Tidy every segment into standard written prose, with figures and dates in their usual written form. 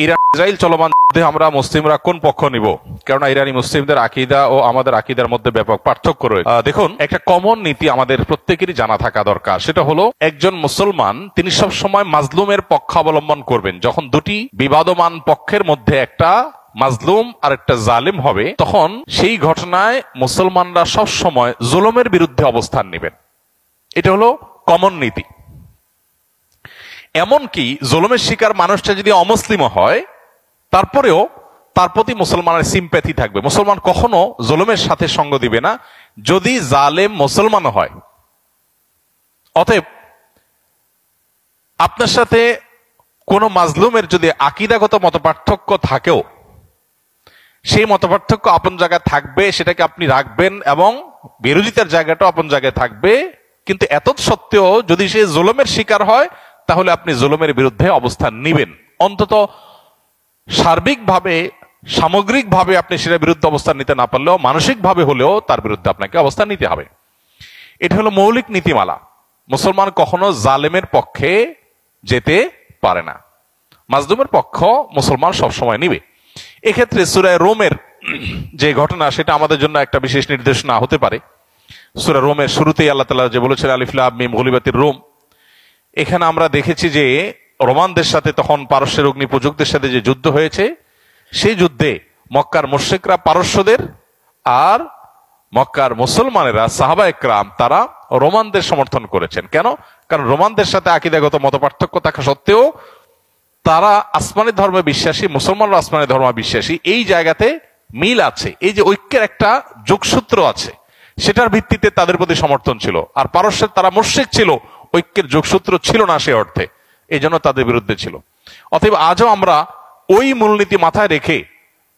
Iran Israel চলমান যুদ্ধে আমরা মুসলিমরা কোন পক্ষ নিব? কেননা ইরানি মুসলিমদের আকীদা ও আমাদের আকীদার মধ্যে ব্যাপক পার্থক্য রয়েছে। দেখুন, একটা কমন নীতি আমাদের প্রত্যেকেরই জানা থাকা দরকার। সেটা হলো, একজন মুসলমান তিনি সব সময় মাজলুমের পক্ষ অবলম্বন করবেন। যখন দুটি বিবাদমান পক্ষের মধ্যে একটা মাজলুম আর একটা জালিম হবে, তখন সেই ঘটনায় মুসলমানরা সব সময় জুলুমের বিরুদ্ধে অবস্থান নেবেন। এটা হলো কমন নীতি। এমনকি জুলুমের শিকার মানুষটা যদি অমুসলিম হয়, তারপরেও তার প্রতি মুসলমানের সিম্প্যাথি থাকবে। মুসলমান কখনো জুলুমের সাথে সঙ্গ দিবে না যদি জালেম মুসলমান হয়। অতএব আপনার সাথে কোনো মাজলুমের যদি আকীদাগত মতপার্থক্য থাকেও, সেই মতপার্থক্য আপন জায়গায় থাকবে, সেটাকে আপনি রাখবেন, এবং বিরোধিতার জায়গাটাও আপন জায়গায় থাকবে। কিন্তু এত সত্ত্বেও যদি সে জুলুমের শিকার হয়, তাহলে আপনি জুলুমের বিরুদ্ধে অবস্থান নিবেন। অন্তত সার্বিকভাবে, সামগ্রিকভাবে আপনি সেটার বিরুদ্ধে অবস্থান নিতে না পারলেও মানসিকভাবে হলেও তার বিরুদ্ধে আপনাকে অবস্থান নিতে হবে। এটা হলো মৌলিক নীতিমালা। মুসলমান কখনো জালেমের পক্ষে যেতে পারে না, মাজলুমের পক্ষ মুসলমান সবসময় নিবে। এক্ষেত্রে সূরা রোমের যে ঘটনা, সেটা আমাদের জন্য একটা বিশেষ নির্দেশনা হতে পারে। সূরা রোমের শুরুতেই আল্লাহ তাআলা যে বলেছেন, আলিফ লাম মিম গুলিবাতির রোম, এখানে আমরা দেখেছি যে রোমানদের সাথে তখন পারস্যের অগ্নিপূজকদের সাথে যে যুদ্ধ হয়েছে, সেই যুদ্ধে মক্কার মুশরিকরা পারস্যদের আর মক্কার মুসলমানেরা সাহাবা একরাম তারা রোমানদের সমর্থন করেছেন। কেন? কারণ রোমানদের সাথে আকীদাগত মতপার্থক্য থাকা সত্ত্বেও তারা আসমানি ধর্মে বিশ্বাসী, মুসলমানরা আসমানি ধর্মে বিশ্বাসী। এই জায়গাতে মিল আছে, এই যে ঐক্যের একটা যোগসূত্র আছে, সেটার ভিত্তিতে তাদের প্রতি সমর্থন ছিল। আর পারস্যের তারা মুশরিক ছিল, ঐক্যের যোগসূত্র ছিল না সে অর্থে, এই জন্য তাদের বিরুদ্ধে ছিল। অতএব আজও আমরা ওই মূলনীতি মাথায় রেখে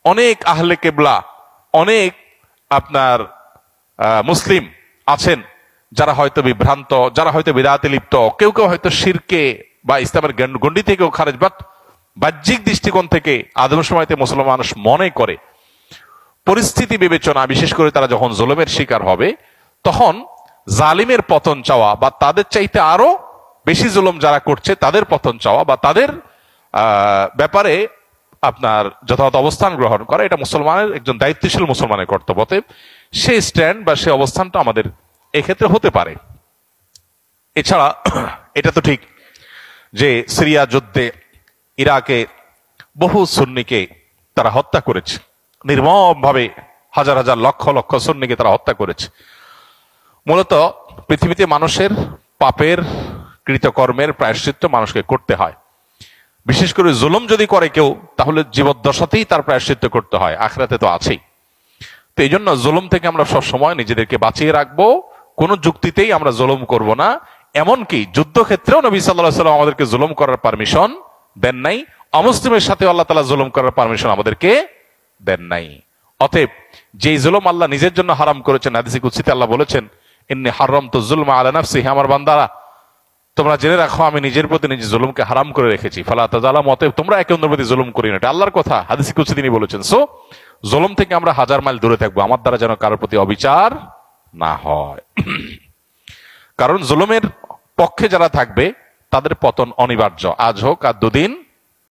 অনেক আহলে কেবলা, অনেক আপনার মুসলিম আছেন যারা হয়তো বিভ্রান্ত, যারা হয়তো বিদআতে লিপ্ত, কেউ কেউ হয়তো শিরকে বা ইসলামের গণ্ডি থেকেও খারেজ, বাট বাহ্যিক দৃষ্টিকোণ থেকে আদম সময়তে মুসলমান মানুষ মনে করে পরিস্থিতি বিবেচনা, বিশেষ করে তারা যখন জুলুমের শিকার হবে, তখন জালিমের পতন চাওয়া বা তাদের চাইতে আরো বেশি জুলুম যারা করছে তাদের পতন চাওয়া বা তাদের ব্যাপারে আপনার যথাযথ অবস্থান গ্রহণ করা, এটা মুসলমানের, একজন দায়িত্বশীল মুসলমানের কর্তব্য। সে স্ট্যান্ড বা সে অবস্থানটা আমাদের এক্ষেত্রে হতে পারে। এছাড়া এটা তো ঠিক যে সিরিয়া যুদ্ধে ইরাকে বহু সুন্নিকে তারা হত্যা করেছে, নির্মমভাবে হাজার হাজার লক্ষ লক্ষ সুন্নিকে তারা হত্যা করেছে। মূলত পৃথিবীতে মানুষের পাপের কৃতকর্মের প্রায়শ্চিত্ত মানুষকে করতে হয়। বিশেষ করে জুলুম যদি করে কেউ, তাহলে জীবদ্দশাতেই তার প্রায়শ্চিত্ত করতে হয়, আখিরাতে তো আছেই। তো এই জন্য জুলুম থেকে আমরা সবসময় নিজেদেরকে বাঁচিয়ে রাখবো। কোন যুক্তিতেই আমরা জুলুম করব না। এমনকি যুদ্ধক্ষেত্রেও নবী সাল্লাল্লাহু আলাইহি ওয়াসাল্লাম আমাদেরকে জুলুম করার পারমিশন দেন নাই। অমুসলিমের সাথে আল্লাহ তাআলা জুলুম করার পারমিশন আমাদেরকে দেন নাই। অতএব যেই জুলুম আল্লাহ নিজের জন্য হারাম করেছেন, হাদিসে কুদসিতে আল্লাহ বলেছেন, ইন্নী হারামতু যুলমা আলা নাফসি, হে আমার বান্দারা, তোমরা জেনে রাখো আমি নিজের প্রতি নিজে জুলুমকে হারাম করে রেখেছি। ফালা তাযালামু, অতএব তোমরা একে অন্যের প্রতি জুলুম করিও না। এটা আল্লাহর কথা, হাদিসে কুদসি তিনি বলেছেন। সো জুলুম থেকে আমরা হাজার মাইল দূরে থাকবো, আমার দ্বারা যেন কারোর প্রতি অবিচার না হয়। কারণ জুলুমের পক্ষে যারা থাকবে তাদের পতন অনিবার্য, আজ হোক আর দুদিন